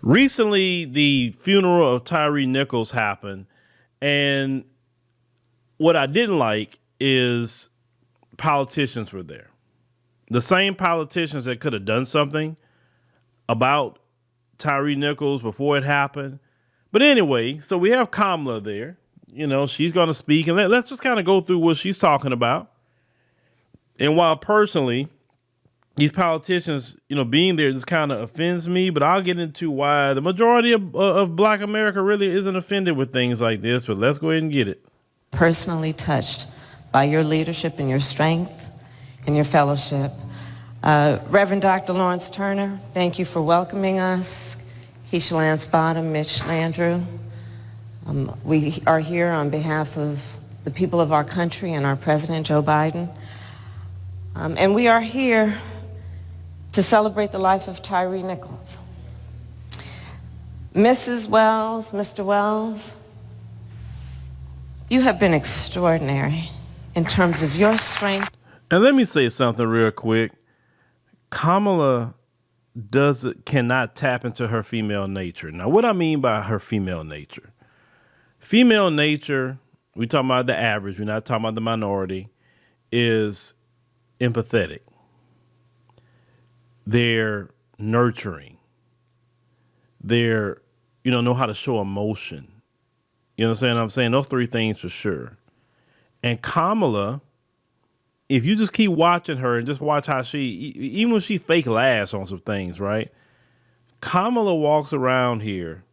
Recently, the funeral of Tyre Nichols happened, and what I didn't like is politicians were there. The same politicians that could have done something about Tyre Nichols before it happened. But anyway, so we have Kamala there. You know, she's going to speak, and let's just kind of go through what she's talking about. And while personally, these politicians, being there just kind of offends me, but I'll get into why the majority of Black America really isn't offended with things like this. But let's go ahead and get it. Personally touched by your leadership and your strength and your fellowship. Reverend Dr. Lawrence Turner, thank you for welcoming us. Keisha Lance Bottom, Mitch Landrieu. We are here on behalf of the people of our country and our president, Joe Biden. And we are here to celebrate the life of Tyre Nichols. Mrs. Wells, Mr. Wells, you have been extraordinary in terms of your strength. And let me say something real quick. Kamala cannot tap into her female nature. Now, what I mean by her female nature, we talking about the average, we're not talking about the minority, is empathetic. They're nurturing. They're, know how to show emotion. You know what I'm saying? Those three things for sure. And Kamala, if you just keep watching her and just watch how even when she fake laughs on some things, right? Kamala walks around here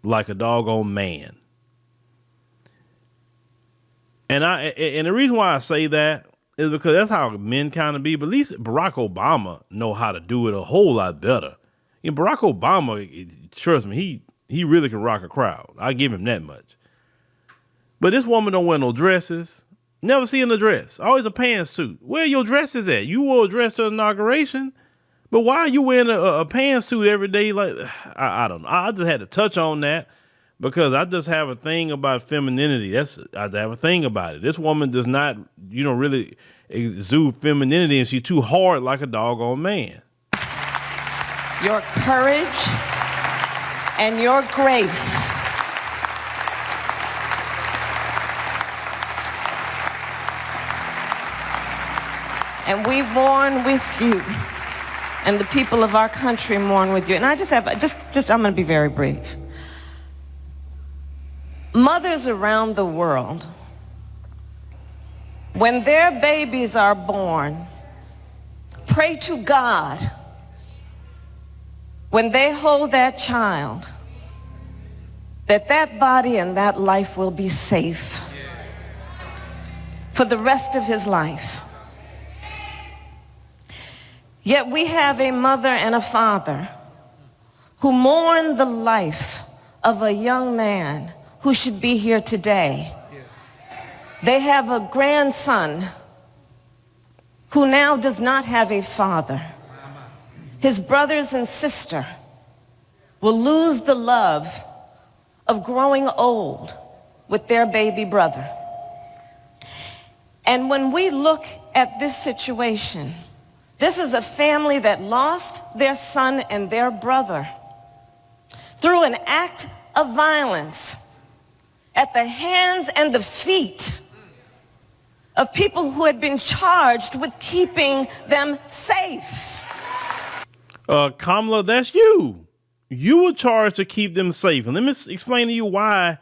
like a doggone man. And the reason why I say that is because that's how men kind of be. But at least Barack Obama know how to do it a whole lot better. Barack Obama, trust me, he really can rock a crowd. I give him that much. But this woman don't wear no dresses. Never see in a dress. Always a pantsuit. Where your dresses at? You wore a dress to the inauguration, but why are you wearing a pantsuit every day? Like I don't know. I just had to touch on that because I just have a thing about femininity. I have a thing about it. This woman does not, really exude femininity, and she's too hard like a doggone man. Your courage and your grace and we mourn with you, and the people of our country mourn with you. And I I'm going to be very brief. Mothers around the world, when their babies are born, pray to God when they hold that child that body and that life will be safe for the rest of his life. Yet we have a mother and a father who mourn the life of a young man who should be here today. They have a grandson who now does not have a father. His brothers and sister will lose the love of growing old with their baby brother. And when we look at this situation, this is a family that lost their son and their brother through an act of violence at the hands and the feet of people who had been charged with keeping them safe. Kamala, that's you. You were charged to keep them safe. And let me explain to you why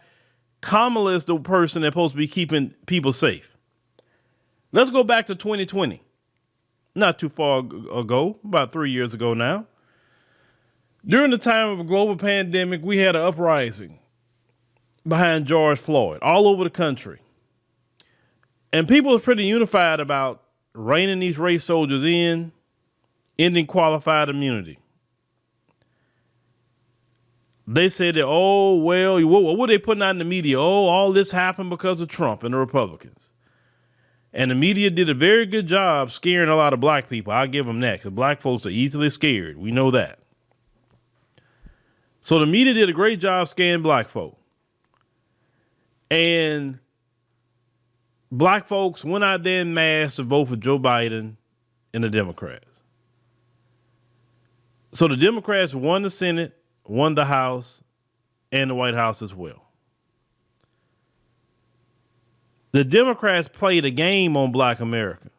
Kamala is the person that's supposed to be keeping people safe. Let's go back to 2020. Not too far ago, about 3 years ago now. During the time of a global pandemic, we had an uprising behind George Floyd all over the country. And people were pretty unified about reining these race soldiers in, ending qualified immunity. They said that, what were they putting out in the media? Oh, all this happened because of Trump and the Republicans. And the media did a very good job scaring a lot of black people. I'll give them that, because black folks are easily scared. We know that. So the media did a great job scaring black folk. And black folks went out there en masse to vote for Joe Biden and the Democrats. So the Democrats won the Senate won the House and the White House as well. The Democrats played a game on Black America.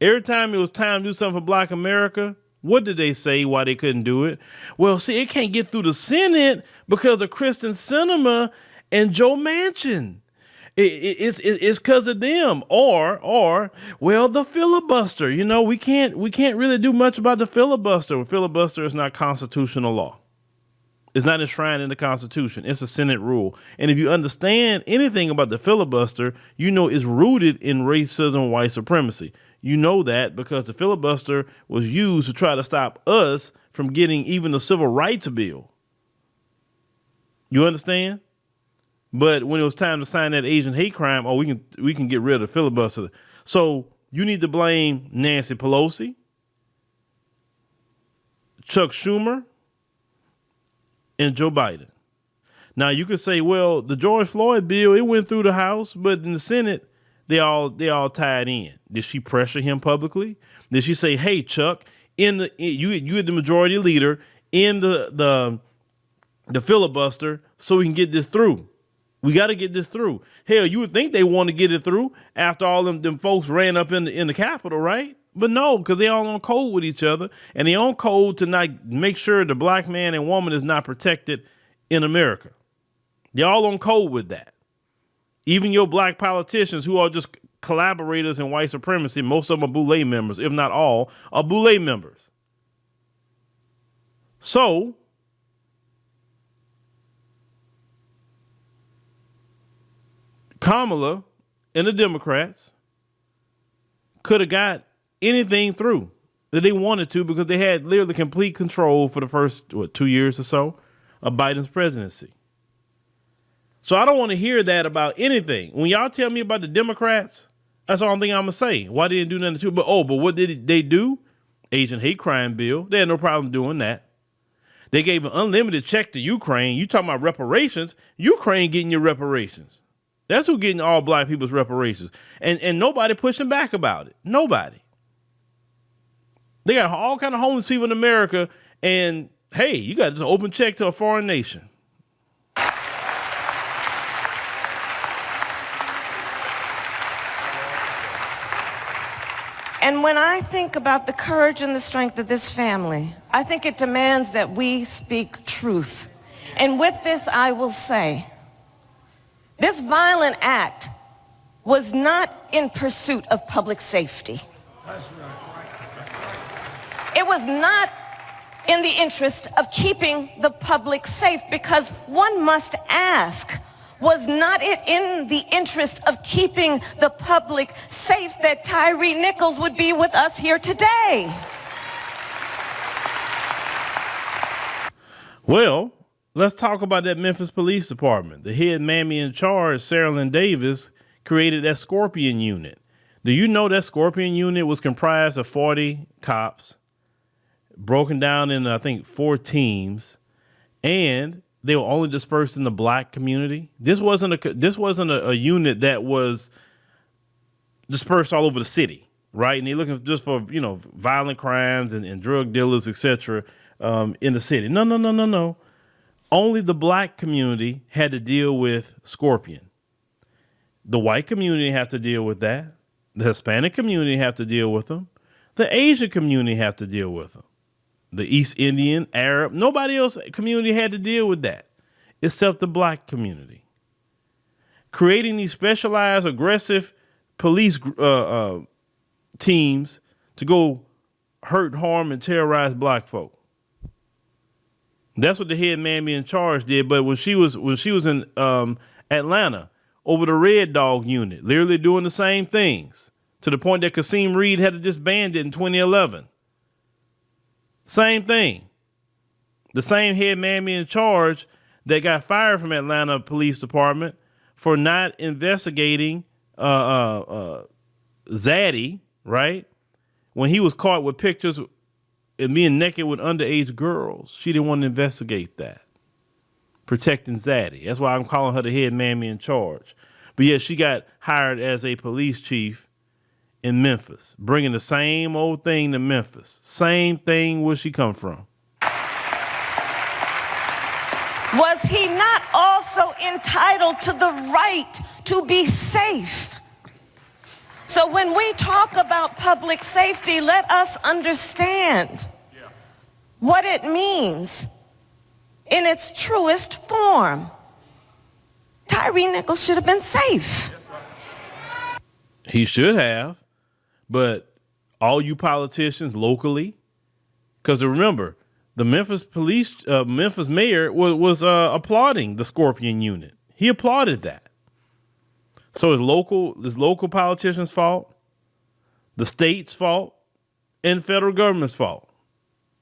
Every time it was time to do something for Black America, what did they say why they couldn't do it? Well, see, it can't get through the Senate because of Kristen Sinema and Joe Manchin. It's because of them, or well, the filibuster. You know, we can't really do much about the filibuster. The filibuster is not constitutional law. It's not enshrined in the Constitution. It's a Senate rule. And if you understand anything about the filibuster, you know it's rooted in racism and white supremacy. You know that because the filibuster was used to try to stop us from getting even the Civil Rights Bill. You understand? But when it was time to sign that Asian hate crime, we can get rid of the filibuster. So you need to blame Nancy Pelosi, Chuck Schumer, and Joe Biden. Now you could say, well, the George Floyd bill, it went through the House, but in the Senate, they all tied in. Did she pressure him publicly? Did she say, hey, Chuck, you the majority leader in the filibuster so we can get this through? We got to get this through. Hell, you would think they want to get it through after all them folks ran up in the Capitol, right? But no, because they all on code with each other, and they on code to not make sure the black man and woman is not protected in America. They all on code with that. Even your black politicians who are just collaborators in white supremacy, most of them are Boule members, if not all, are Boule members. So Kamala and the Democrats could have got anything through that they wanted to because they had literally complete control for the first 2 years or so of Biden's presidency. So I don't want to hear that about anything. When y'all tell me about the Democrats, that's the only thing I'm going to say. Why they didn't do nothing to it? But what did they do? Asian hate crime bill. They had no problem doing that. They gave an unlimited check to Ukraine. You talking about reparations? Ukraine getting your reparations. That's who getting all black people's reparations. And nobody pushing back about it. Nobody. They got all kind of homeless people in America, and hey, you got this open check to a foreign nation. And when I think about the courage and the strength of this family, I think it demands that we speak truth. And with this, I will say, this violent act was not in pursuit of public safety. It was not in the interest of keeping the public safe, because one must ask, was not it in the interest of keeping the public safe that Tyre Nichols would be with us here today? Well, let's talk about that Memphis Police Department. The head mammy in charge, Sarah Lynn Davis, created that Scorpion unit. Do you know that Scorpion unit was comprised of 40 cops, broken down in, I think, 4 teams, and they were only dispersed in the black community? This wasn't a unit that was dispersed all over the city, right? And they're looking just for, violent crimes and drug dealers, etc., in the city. No. Only the black community had to deal with Scorpion. The white community have to deal with that. The Hispanic community have to deal with them. The Asian community have to deal with them. The East Indian, Arab, nobody else community had to deal with that except the black community. Creating these specialized, aggressive police teams to go hurt, harm, and terrorize black folk. That's what the head mammy in charge did. But when she was in Atlanta over the Red Dog unit, literally doing the same things to the point that Kasim Reed had to disband it in 2011. Same thing. The same head mammy in charge that got fired from Atlanta Police Department for not investigating Zaddy, right? When he was caught with pictures and being naked with underage girls. She didn't want to investigate that. Protecting Zaddy. That's why I'm calling her the head mammy in charge. But yeah, she got hired as a police chief in Memphis, bringing the same old thing to Memphis. Same thing where she come from. Was he not also entitled to the right to be safe? So when we talk about public safety, let us understand what it means in its truest form. Tyre Nichols should have been safe. He should have, but all you politicians locally, because remember, the Memphis mayor was applauding the Scorpion unit. He applauded that. So it's local politicians' fault, the state's fault, and federal government's fault.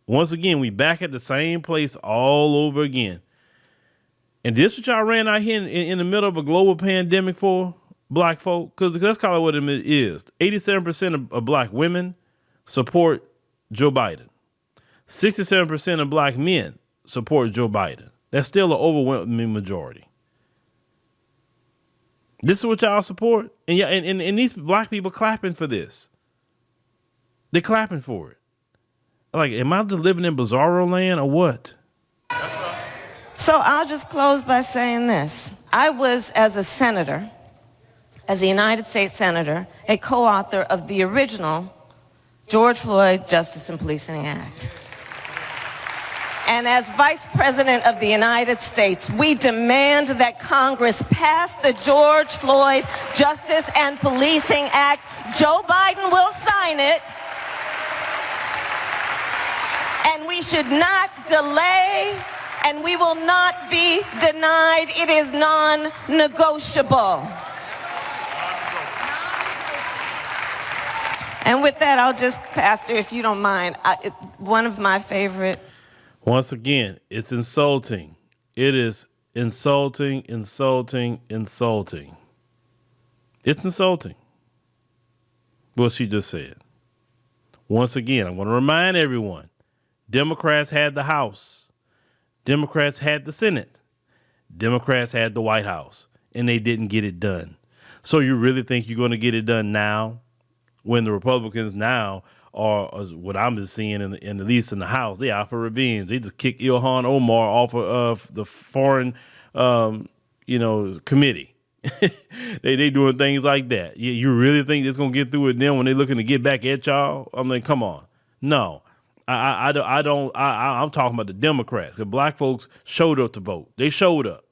Once again, we back at the same place all over again. And this what y'all ran out here in the middle of a global pandemic for, black folk? Because let's call it what it is. 87% of black women support Joe Biden. 67% of black men support Joe Biden. That's still an overwhelming majority. This is what y'all support? And yeah, and these black people clapping for this. They're clapping for it. Like, am I just living in bizarro land or what? So I'll just close by saying this. I was, as a senator, as a United States Senator, a co-author of the original George Floyd Justice and Policing Act. And as Vice President of the United States, we demand that Congress pass the George Floyd Justice and Policing Act. Joe Biden will sign it. And we should not delay, and we will not be denied. It is non-negotiable. And with that, I'll just, Pastor, if you don't mind, one of my favorite. Once again, it's insulting. It is insulting, insulting, insulting. It's insulting what she just said. Once again, I want to remind everyone, Democrats had the House. Democrats had the Senate. Democrats had the White House, and they didn't get it done. So you really think you're going to get it done now when the Republicans now are, what I'm just seeing in at least in the House, they out for revenge. They just kick Ilhan Omar off of the foreign, committee. they doing things like that. You really think it's going to get through with them when they're looking to get back at y'all? I mean, come on. No. I'm talking about the Democrats. Because black folks showed up to vote. They showed up.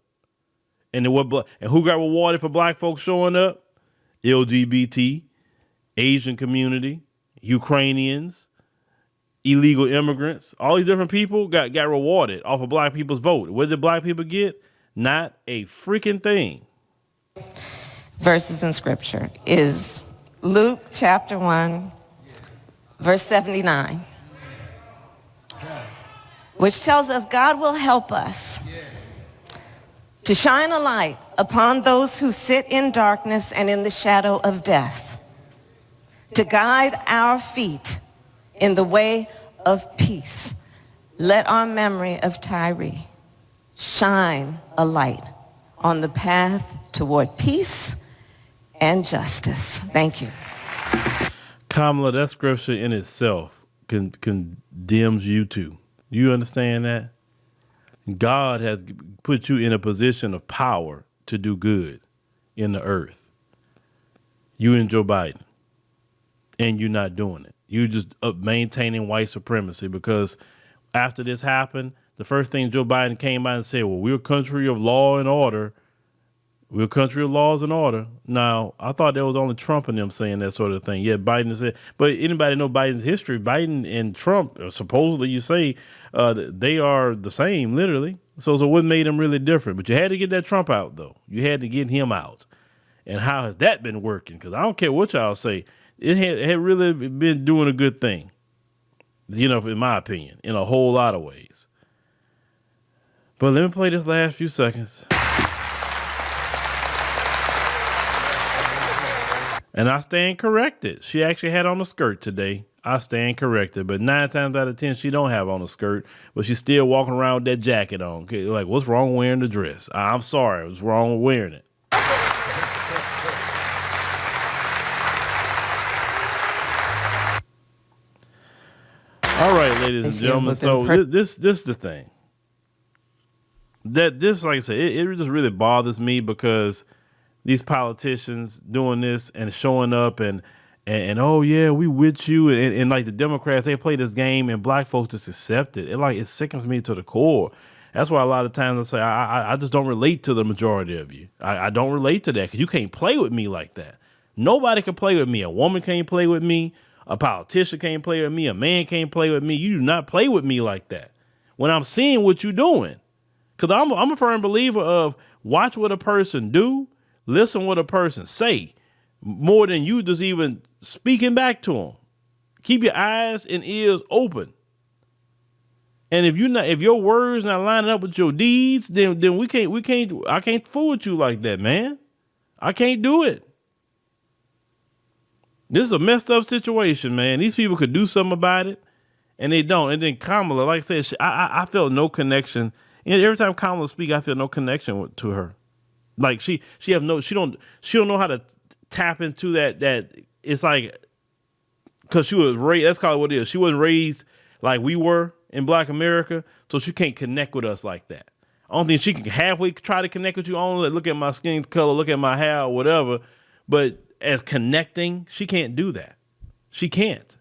And who got rewarded for black folks showing up? LGBT, Asian community, Ukrainians, illegal immigrants. All these different people got rewarded off of black people's vote. What did black people get? Not a freaking thing. Verses in Scripture is Luke chapter 1, verse 79. Which tells us God will help us to shine a light upon those who sit in darkness and in the shadow of death, to guide our feet in the way of peace. Let our memory of Tyre shine a light on the path toward peace and justice. Thank you. Kamala, that scripture in itself condemns you too. You understand that? God has put you in a position of power to do good in the earth. You and Joe Biden. And you're not doing it. You're just maintaining white supremacy, because after this happened, the first thing Joe Biden came out and said, well, we're a country of law and order. We're a country of laws and order. Now, I thought that was only Trump and them saying that sort of thing. Yeah, Biden said, but anybody know Biden's history? Biden and Trump, supposedly you say, they are the same, literally. So what made them really different? But you had to get that Trump out, though. You had to get him out. And how has that been working? Because I don't care what y'all say. It had really been doing a good thing, in my opinion, in a whole lot of ways. But let me play this last few seconds. And I stand corrected. She actually had on a skirt today. I stand corrected. But 9 times out of 10, she don't have on a skirt. But she's still walking around with that jacket on. Okay, like, what's wrong with wearing the dress? I'm sorry. What's wrong with wearing it? All right, ladies and gentlemen. So this is the thing. That this, like I said, it just really bothers me because these politicians doing this and showing up and oh yeah, we with you and like the Democrats, they play this game and black folks just accept it. It sickens me to the core. That's why a lot of times I say I just don't relate to the majority of you. I don't relate to that because you can't play with me like that. Nobody can play with me. A woman can't play with me. A politician can't play with me. A man can't play with me. You do not play with me like that. When I'm seeing what you're doing, because I'm a firm believer of watch what a person do, listen what a person say, more than you just even speaking back to them. Keep your eyes and ears open. And if your words not lining up with your deeds, then I can't fool with you like that, man. I can't do it. This is a messed up situation, man. These people could do something about it, and they don't. And then Kamala, like I said, I felt no connection. And every time Kamala speak, I feel no connection to her. Like she don't know how to tap into that. It's like because she was raised. That's called what it is. She wasn't raised like we were in Black America, so she can't connect with us like that. I don't think she can halfway try to connect with you. Only look at my skin color, look at my hair, or whatever. But as connecting, she can't do that. She can't.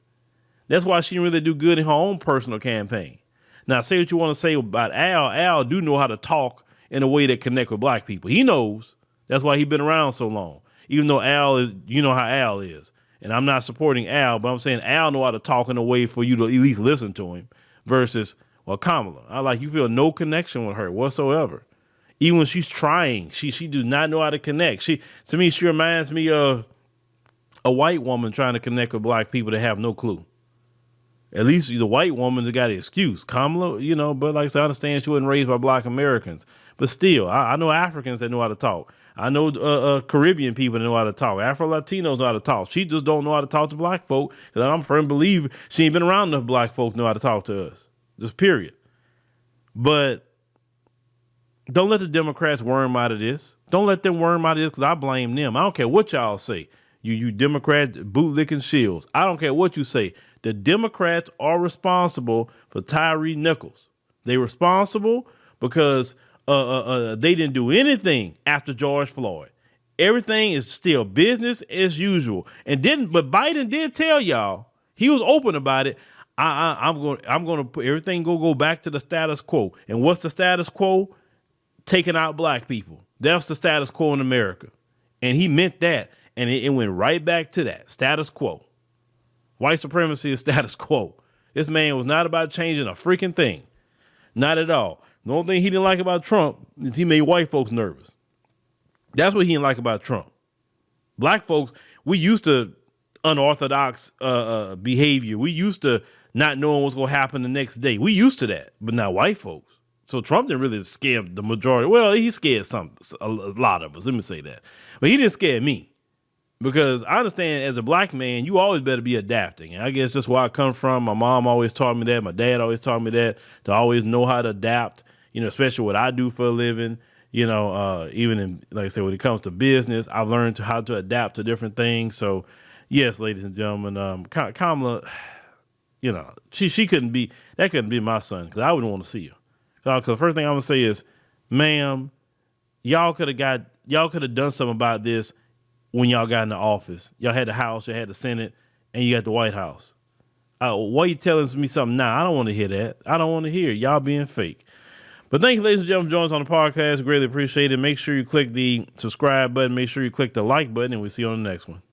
That's why she didn't really do good in her own personal campaign. Now, say what you want to say about Al. Al do know how to talk in a way that connect with black people. He knows. That's why he's been around so long. Even though Al is, you know how Al is. And I'm not supporting Al, but I'm saying Al know how to talk in a way for you to at least listen to him versus, well, Kamala. You feel no connection with her whatsoever. Even when she's trying, she does not know how to connect. To me, she reminds me of a white woman trying to connect with black people that have no clue. At least the white woman that got an excuse. Kamala, but like I said, I understand she wasn't raised by black Americans. But still, I know Africans that know how to talk. I know Caribbean people that know how to talk. Afro-Latinos know how to talk. She just don't know how to talk to black folk. Because I'm a firm believer she ain't been around enough black folks know how to talk to us. Just period. But don't let the Democrats worm out of this. Don't let them worm out of this because I blame them. I don't care what y'all say. You Democrats bootlicking shields. I don't care what you say. The Democrats are responsible for Tyre Nichols. They're responsible because they didn't do anything after George Floyd. Everything is still business as usual. But Biden did tell y'all, he was open about it. I'm going to put everything go back to the status quo. And what's the status quo? Taking out black people. That's the status quo in America. And he meant that. And it went right back to that status quo. White supremacy is status quo. This man was not about changing a freaking thing. Not at all. The only thing he didn't like about Trump is he made white folks nervous. That's what he didn't like about Trump. Black folks, we used to unorthodox behavior. We used to not knowing what's going to happen the next day. We used to that, but not white folks. So Trump didn't really scare the majority. Well, he scared a lot of us. Let me say that. But he didn't scare me. Because I understand as a black man, you always better be adapting. And I guess that's where I come from. My mom always taught me that. My dad always taught me that, to always know how to adapt, especially what I do for a living. Even in, like I said, when it comes to business, I've learned how to adapt to different things. So, yes, ladies and gentlemen, Kamala, she couldn't be my son because I wouldn't want to see her. Because the first thing I'm going to say is, ma'am, y'all could have done something about this when y'all got in the office. Y'all had the House, you had the Senate, and you got the White House. Why you telling me something now? I don't want to hear that. I don't want to hear y'all being fake. But thank you, ladies and gentlemen, for joining us on the podcast. Greatly appreciate it. Make sure you click the subscribe button. Make sure you click the like button, and we'll see you on the next one.